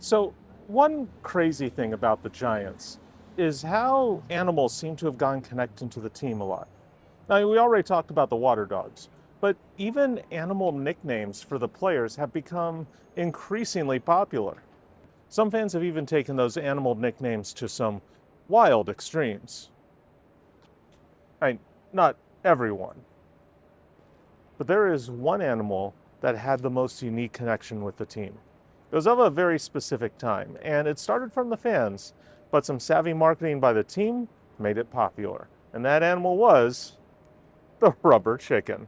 So, one crazy thing about the Giants is how animals seem to have gone connected to the team a lot. Now, we already talked about the water dogs, but even animal nicknames for the players have become increasingly popular. Some fans have even taken those animal nicknames to some wild extremes. Not everyone, but there is one animal that had the most unique connection with the team. It was of a very specific time, and it started from the fans, but some savvy marketing by the team made it popular. And that animal was the rubber chicken.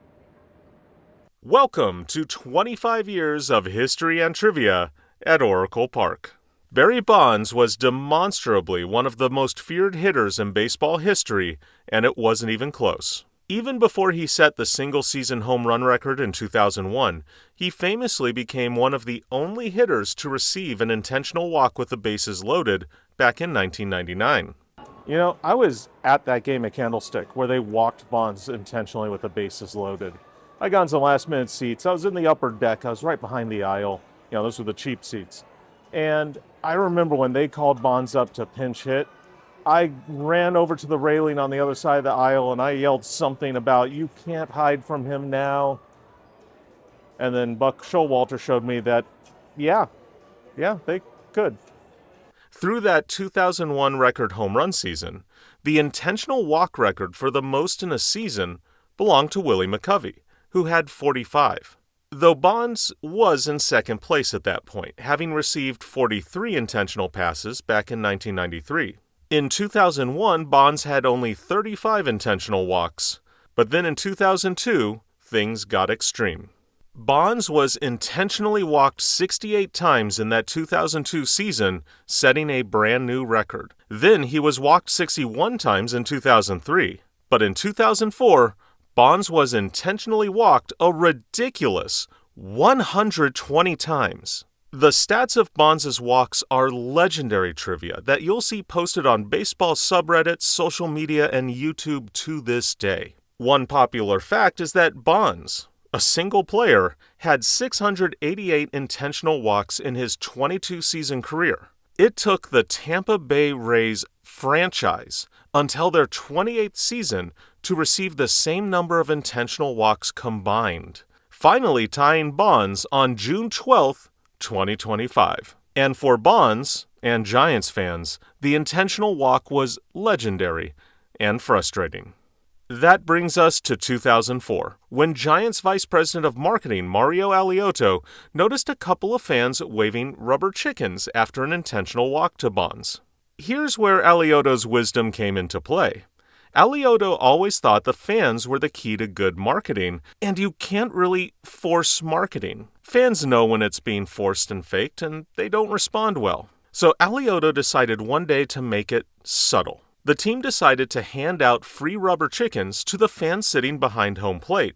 Welcome to 25 years of history and trivia at Oracle Park. Barry Bonds was demonstrably one of the most feared hitters in baseball history, and it wasn't even close. Even before he set the single-season home run record in 2001, he famously became one of the only hitters to receive an intentional walk with the bases loaded back in 1999. You know, I was at that game at Candlestick where they walked Bonds intentionally with the bases loaded. I got some last-minute seats. I was in the upper deck. I was right behind the aisle. You know, those were the cheap seats. And I remember when they called Bonds up to pinch hit, I ran over to the railing on the other side of the aisle and I yelled something about, "You can't hide from him now." And then Buck Showalter showed me that, yeah, they could. Through that 2001 record home run season, the intentional walk record for the most in a season belonged to Willie McCovey, who had 45. Though Bonds was in second place at that point, having received 43 intentional passes back in 1993. In 2001, Bonds had only 35 intentional walks, but then in 2002, things got extreme. Bonds was intentionally walked 68 times in that 2002 season, setting a brand new record. Then he was walked 61 times in 2003, but in 2004, Bonds was intentionally walked a ridiculous 120 times. The stats of Bonds' walks are legendary trivia that you'll see posted on baseball subreddits, social media, and YouTube to this day. One popular fact is that Bonds, a single player, had 688 intentional walks in his 22-season career. It took the Tampa Bay Rays franchise until their 28th season to receive the same number of intentional walks combined, finally tying Bonds on June 12th, 2025. And for Bonds and Giants fans, the intentional walk was legendary and frustrating. That brings us to 2004, when Giants Vice President of Marketing Mario Alioto noticed a couple of fans waving rubber chickens after an intentional walk to Bonds. Here's where Alioto's wisdom came into play. Alioto always thought the fans were the key to good marketing, and you can't really force marketing. Fans know when it's being forced and faked, and they don't respond well. So Alioto decided one day to make it subtle. The team decided to hand out free rubber chickens to the fans sitting behind home plate,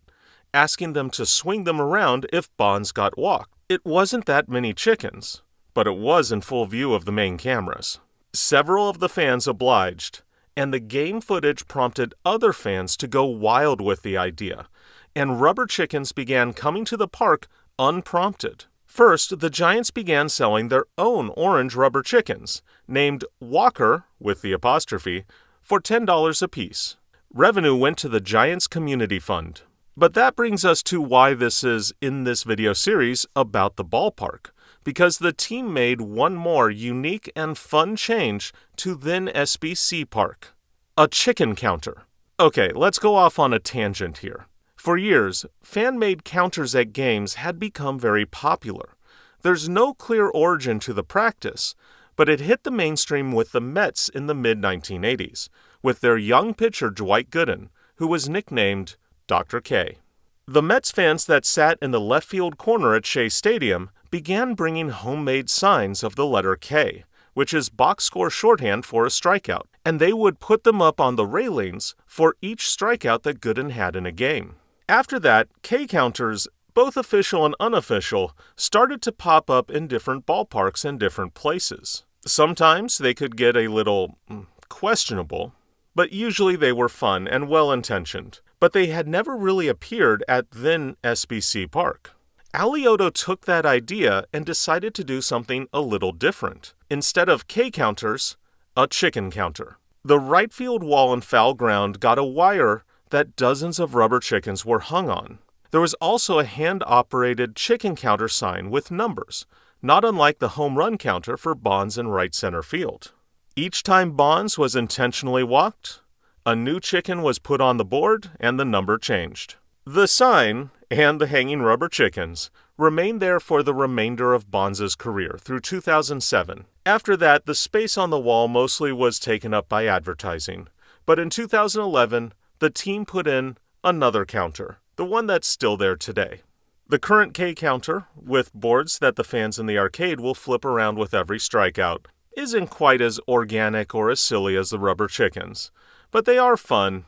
asking them to swing them around if Bonds got walked. It wasn't that many chickens, but it was in full view of the main cameras. Several of the fans obliged, and the game footage prompted other fans to go wild with the idea, and rubber chickens began coming to the park unprompted. First, the Giants began selling their own orange rubber chickens, named Walker, with the apostrophe, for $10 apiece. Revenue went to the Giants Community Fund. But that brings us to why this is, in this video series, about the ballpark, because the team made one more unique and fun change to then SBC Park: a chicken counter. Okay, let's go off on a tangent here. For years, fan-made counters at games had become very popular. There's no clear origin to the practice, but it hit the mainstream with the Mets in the mid-1980s, with their young pitcher Dwight Gooden, who was nicknamed Dr. K. The Mets fans that sat in the left field corner at Shea Stadium began bringing homemade signs of the letter K, which is box score shorthand for a strikeout, and they would put them up on the railings for each strikeout that Gooden had in a game. After that, K counters, both official and unofficial, started to pop up in different ballparks and different places. Sometimes they could get a little questionable, but usually they were fun and well-intentioned. But they had never really appeared at then SBC Park. Alioto took that idea and decided to do something a little different. Instead of K counters, a chicken counter. The right field wall in foul ground got a wire that dozens of rubber chickens were hung on. There was also a hand-operated chicken counter sign with numbers, not unlike the home run counter for Bonds in right center field. Each time Bonds was intentionally walked, a new chicken was put on the board and the number changed. The sign and the hanging rubber chickens remained there for the remainder of Bonds' career through 2007. After that, the space on the wall mostly was taken up by advertising. But in 2011, the team put in another counter, the one that's still there today. The current K counter, with boards that the fans in the arcade will flip around with every strikeout, isn't quite as organic or as silly as the rubber chickens. But they are fun,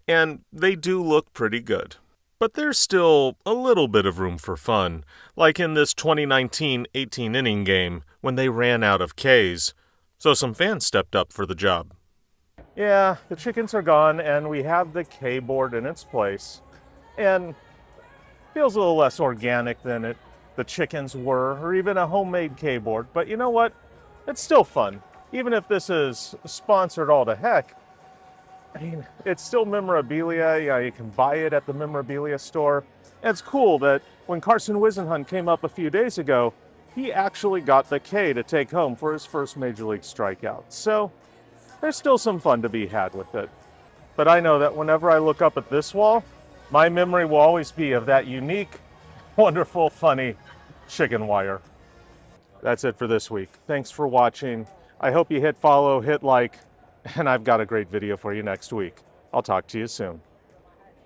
and they do look pretty good. But there's still a little bit of room for fun, like in this 2019 18-inning game when they ran out of Ks, so some fans stepped up for the job. Yeah, the chickens are gone and we have the K board in its place, and feels a little less organic than the chickens were, or even a homemade K board, but you know what? It's still fun. Even if this is sponsored all to heck, I mean, it's still memorabilia. Yeah, you can buy it at the memorabilia store. And it's cool that when Carson Whisenhunt came up a few days ago, he actually got the K to take home for his first Major League strikeout. So there's still some fun to be had with it. But I know that whenever I look up at this wall, my memory will always be of that unique, wonderful, funny chicken wire. That's it for this week. Thanks for watching. I hope you hit follow, hit like, and I've got a great video for you next week. I'll talk to you soon.